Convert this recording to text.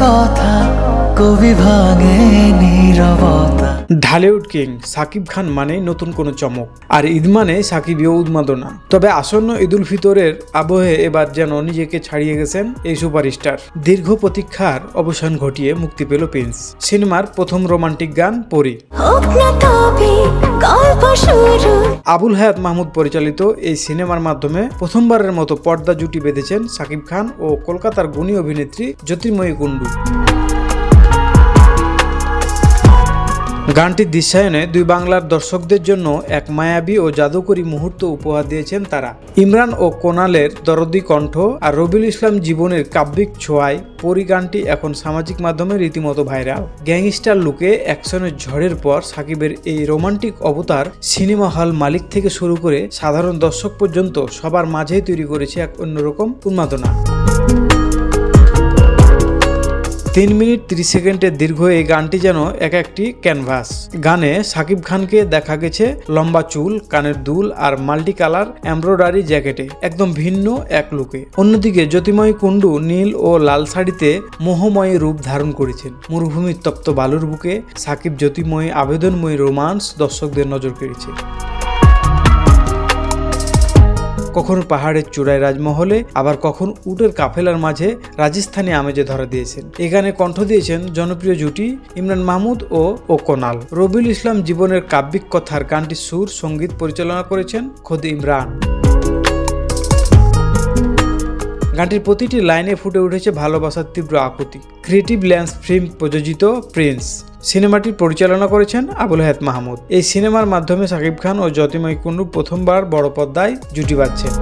কথা কবি ভাঙে নীরবতা। ঢালিউড কিং সাকিব খান মানে নতুন কোনো চমক, আর ঈদ মানে সাকিবীয় উন্মাদনা। তবে আসন্ন ঈদ উল ফিতরের আবহে এবার যেন নিজেকে ছাড়িয়ে গেছেন এই সুপারস্টার। দীর্ঘ প্রতীক্ষার অবসান ঘটিয়ে মুক্তি পেল প্রিন্স সিনেমার প্রথম রোমান্টিক গান পরি। আবুল হায়াত মাহমুদ পরিচালিত এই সিনেমার মাধ্যমে প্রথমবারের মতো পর্দা জুটি বেঁধেছেন সাকিব খান ও কলকাতার গুণী অভিনেত্রী জ্যোতির্ময়ী কুণ্ডু। গানটির দৃশ্যায়নে দুই বাংলার দর্শকদের জন্য এক মায়াবী ও জাদুকরী মুহূর্ত উপহার দিয়েছেন তারা। ইমরান ও কোনালের দরদি কণ্ঠ আর রবিউল ইসলাম জীবনের কাব্যিক ছোঁয়ায় পরি গানটি এখন সামাজিক মাধ্যমে রীতিমতো ভাইরাল। গ্যাংস্টার লুকে অ্যাকশনের ঝড়ের পর সাকিবের এই রোমান্টিক অবতার সিনেমা হল মালিক থেকে শুরু করে সাধারণ দর্শক পর্যন্ত সবার মাঝেই তৈরি করেছে এক অন্যরকম উন্মাদনা। 3 মিনিট 30 সেকেন্ডের দীর্ঘ এই গানটি যেন এক একটি ক্যানভাস। গানে সাকিব খানকে দেখা গেছে লম্বা চুল, কানের দুল আর মাল্টি কালার এমব্রয়ডারি জ্যাকেটে, একদম ভিন্ন এক লুকে। অন্যদিকে জ্যোতির্ময়ী কুণ্ডু নীল ও লাল শাড়িতে মোহময়ী রূপ ধারণ করেছেন। মরুভূমির তপ্ত বালুর বুকে সাকিব জ্যোতির্ময়ী আবেদনময়ী রোমান্স দর্শকদের নজর কেড়েছে। কখনো পাহাড়ের চূড়ায় রাজমহলে, আবার কখনো উটের কাফেলার মাঝে রাজস্থানী আমেজে ধরা দিয়েছেন। এ গানে কণ্ঠ দিয়েছেন জনপ্রিয় জুটি ইমরান মাহমুদ ও কোনাল। রবিউল ইসলাম জীবনের কাব্যিক কথার গানটির সুর সঙ্গীত পরিচালনা করেছেন খোদ ইমরান। গানটির প্রতিটি লাইনে ফুটে উঠেছে ভালোবাসার তীব্র আকুতি। ক্রিয়েটিভ ল্যান্স ফিল্ম প্রযোজিত প্রিন্স সিনেমাটি পরিচালনা করেছেন আবুল হায়াত মাহমুদ। এই সিনেমার মাধ্যমে সাকিব খান ও জ্যোতির্ময়ী কুণ্ডু প্রথমবার বড় পর্দায় জুটি বাঁধছেন।